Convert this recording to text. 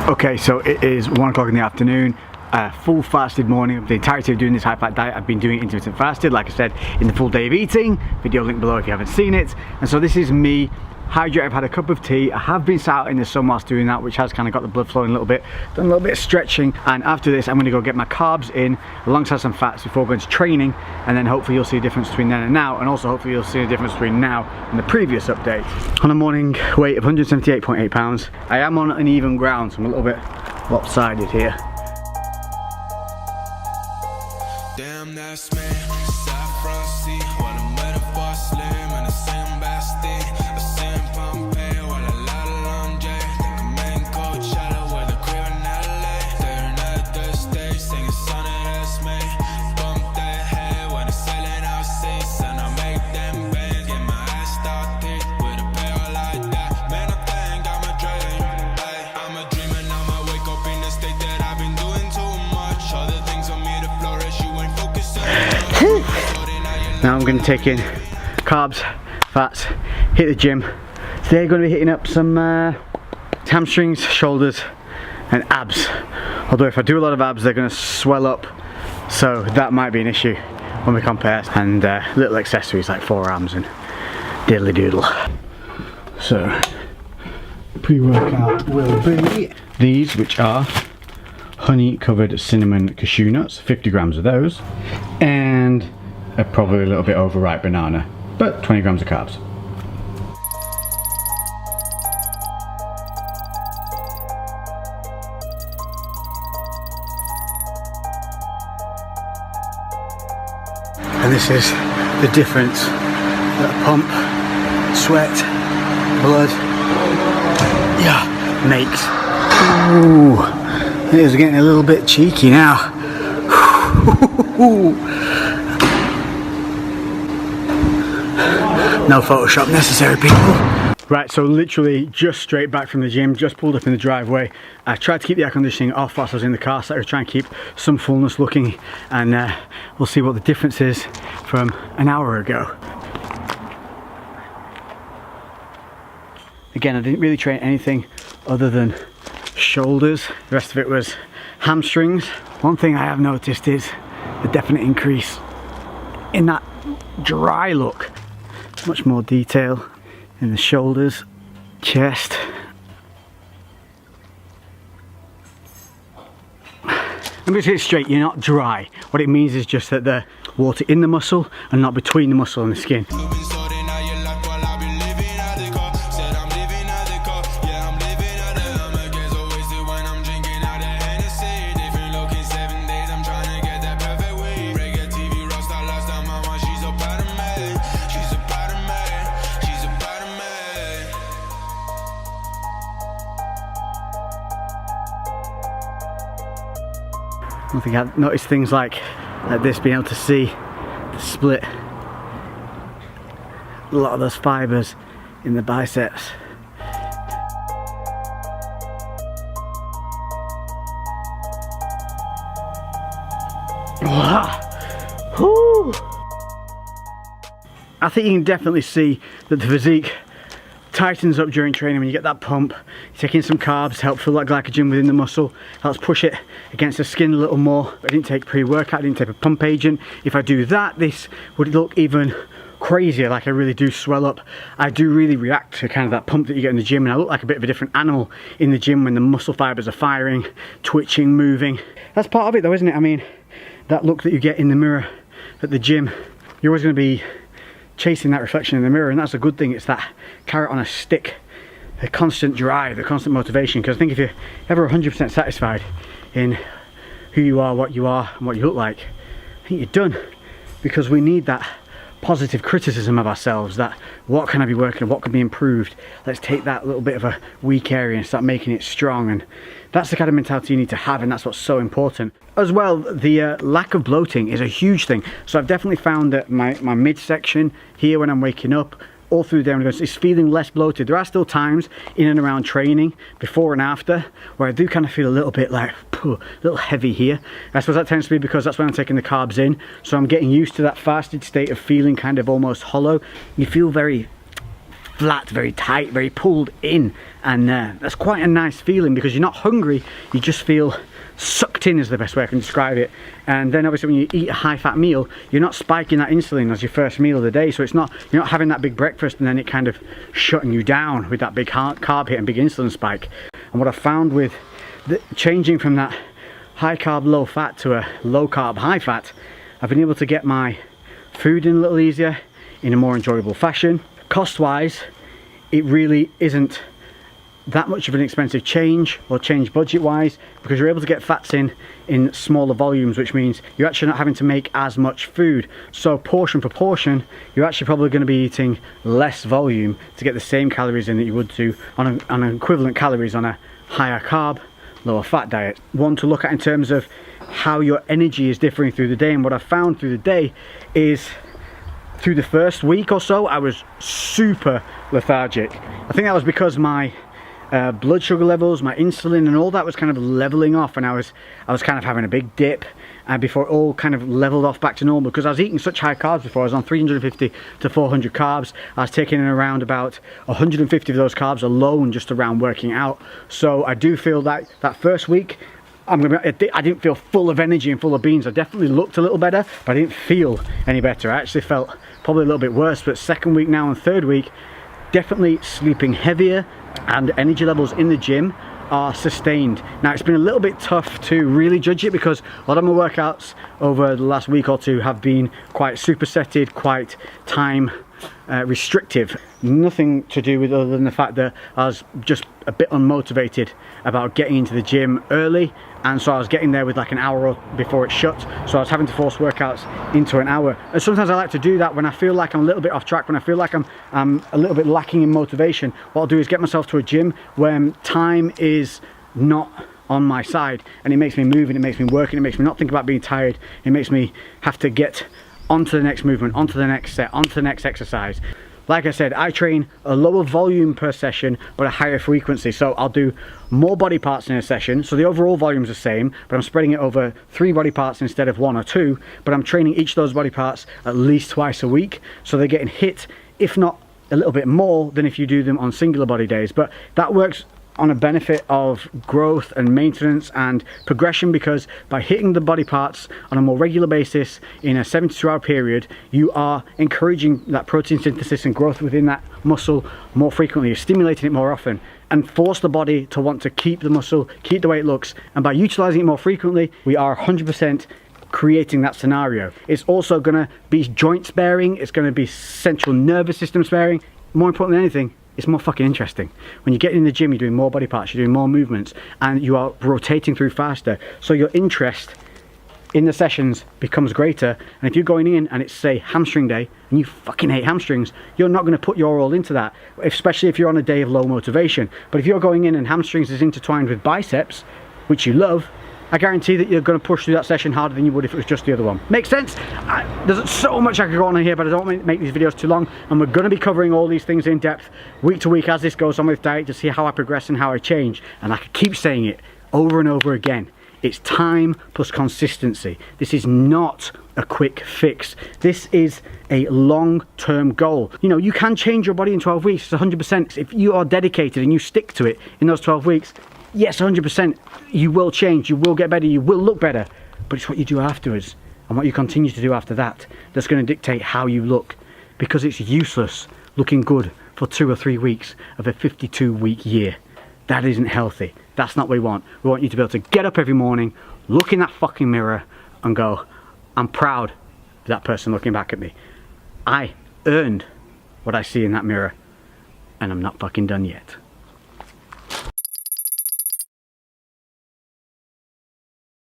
Okay, so it is 1 o'clock in the afternoon. Full fasted morning. The entirety of doing this high fat diet, I've been doing intermittent fasted, like I said, in the full day of eating. Video link below if you haven't seen it. And so this is me hydrated. I've had a cup of tea. I have been sat out in the sun whilst doing that, which has kind of got the blood flowing a little bit. Done a little bit of stretching, and after this I'm going to go get my carbs in alongside some fats before going to training, and then hopefully you'll see a difference between then and now, and also hopefully you'll see a difference between now and the previous update. On a morning weight of 178.8 pounds, I am on uneven ground, so I'm a little bit lopsided here. Damn, that's me. Saffron sea, while I'm waiting for slim and the same bastard. I sing Pompeii while I lie along J. Think I'm in Coachella with a crib in LA. Staring at the stage, singing son of that's me. Bump that head when I'm sailing out seas, and I make them bands. Get my ass started with a pair like that. Man, I think I'm a dream. I'm a dreamer, now I wake up in the state that I've been doing too much. Other things on me to flourish. Now I'm going to take in carbs, fats, hit the gym. Today I'm going to be hitting up some hamstrings, shoulders and abs. Although if I do a lot of abs they're going to swell up, so that might be an issue when we compare. And little accessories like forearms and diddly doodle. So pre-workout will be these, which are honey covered cinnamon cashew nuts, 50 grams of those, and probably a little bit overripe banana, but 20 grams of carbs. And this is the difference that pump, sweat, blood, makes. Ooh. It is getting a little bit cheeky now. No Photoshop necessary, people. Right, so literally just straight back from the gym, just pulled up in the driveway. I tried to keep the air conditioning off whilst I was in the car, so I was trying to keep some fullness looking, and we'll see what the difference is from an hour ago. Again, I didn't really train anything other than shoulders. The rest of it was hamstrings. One thing I have noticed is a definite increase in that dry look. Much more detail in the shoulders, chest. Let me say it straight, you're not dry. What it means is just that the water in the muscle and not between the muscle and the skin. I think I've noticed things like this, being able to see the split, a lot of those fibers in the biceps. Woo. I think you can definitely see that the physique tightens up during training when you get that pump. You take in some carbs to help fill that glycogen within the muscle, helps push it against the skin a little more. I didn't take pre-workout, I didn't take a pump agent. If I do that, this would look even crazier, like I really do swell up. I do really react to kind of that pump that you get in the gym, and I look like a bit of a different animal in the gym when the muscle fibers are firing, twitching, moving. That's part of it though, isn't it? I mean, that look that you get in the mirror at the gym, you're always going to be chasing that reflection in the mirror, and that's a good thing. It's that carrot on a stick, the constant drive, the constant motivation. Because I think if you're ever 100% satisfied in who you are, and what you look like, I think you're done. Because we need that positive criticism of ourselves, that what can I be working on, what can be improved. Let's take that little bit of a weak area and start making it strong. And that's the kind of mentality you need to have, and that's what's so important. As well, the lack of bloating is a huge thing. So I've definitely found that my midsection here when I'm waking up, all through the day, it's feeling less bloated. There are still times in and around training, before and after, where I do kind of feel a little bit like, a little heavy here. I suppose that tends to be because that's when I'm taking the carbs in. So I'm getting used to that fasted state of feeling kind of almost hollow. You feel very flat, very tight, very pulled in, and that's quite a nice feeling because you're not hungry, you just feel sucked in is the best way I can describe it. And then obviously when you eat a high fat meal, you're not spiking that insulin as your first meal of the day, so you're not having that big breakfast and then it kind of shutting you down with that big carb hit and big insulin spike. And what I found with changing from that high carb low fat to a low carb high fat, I've been able to get my food in a little easier, in a more enjoyable fashion. Cost wise, it really isn't that much of an expensive change, or change budget wise, because you're able to get fats in smaller volumes, which means you're actually not having to make as much food. So portion for portion, you're actually probably going to be eating less volume to get the same calories in that you would do on an equivalent calories on a higher carb, lower fat diet. One to look at in terms of how your energy is differing through the day. And what I found through the day is, through the first week or so, I was super lethargic. I think that was because my blood sugar levels, my insulin and all that was kind of leveling off, and I was kind of having a big dip before it all kind of leveled off back to normal, because I was eating such high carbs before. I was on 350 to 400 carbs. I was taking in around about 150 of those carbs alone just around working out. So I do feel that first week I didn't feel full of energy and full of beans. I definitely looked a little better, but I didn't feel any better. I actually felt probably a little bit worse. But second week now and third week, definitely sleeping heavier, and energy levels in the gym are sustained. Now, it's been a little bit tough to really judge it because a lot of my workouts over the last week or two have been quite supersetted, quite time restrictive. Nothing to do with other than the fact that I was just a bit unmotivated about getting into the gym early, and so I was getting there with like an hour before it shut, so I was having to force workouts into an hour. And sometimes I like to do that when I feel like I'm a little bit off track, when I feel like I'm a little bit lacking in motivation. What I'll do is get myself to a gym when time is not on my side, and it makes me move, and it makes me work, and it makes me not think about being tired. It makes me have to get onto the next movement, onto the next set, onto the next exercise. Like I said, I train a lower volume per session but a higher frequency, so I'll do more body parts in a session, so the overall volume's the same, but I'm spreading it over 3 body parts instead of 1 or 2, but I'm training each of those body parts at least twice a week, so they're getting hit, if not a little bit more than if you do them on singular body days. But that works on a benefit of growth and maintenance and progression, because by hitting the body parts on a more regular basis in a 72-hour period, you are encouraging that protein synthesis and growth within that muscle more frequently. You're stimulating it more often, and force the body to want to keep the muscle, keep the way it looks. And by utilizing it more frequently, we are 100% creating that scenario. It's also going to be joint sparing, it's going to be central nervous system sparing. More important than anything, it's more fucking interesting. When you get in the gym, you're doing more body parts, you're doing more movements, and you are rotating through faster. So your interest in the sessions becomes greater. And if you're going in and it's, say, hamstring day, and you fucking hate hamstrings, you're not going to put your all into that, especially if you're on a day of low motivation. But if you're going in and hamstrings is intertwined with biceps, which you love, I guarantee that you're going to push through that session harder than you would if it was just the other one. Makes sense? There's so much I could go on here, but I don't want to make these videos too long, and we're going to be covering all these things in depth week to week as this goes on with diet, to see how I progress and how I change. And I could keep saying it over and over again. It's time plus consistency. This is not a quick fix. This is a long-term goal. You know, you can change your body in 12 weeks, it's 100%. If you are dedicated and you stick to it in those 12 weeks, yes, 100%, you will change, you will get better, you will look better. But it's what you do afterwards and what you continue to do after that that's going to dictate how you look. Because it's useless looking good for 2 or 3 weeks of a 52-week year. That isn't healthy. That's not what we want. We want you to be able to get up every morning, look in that fucking mirror and go, I'm proud of that person looking back at me. I earned what I see in that mirror, and I'm not fucking done yet.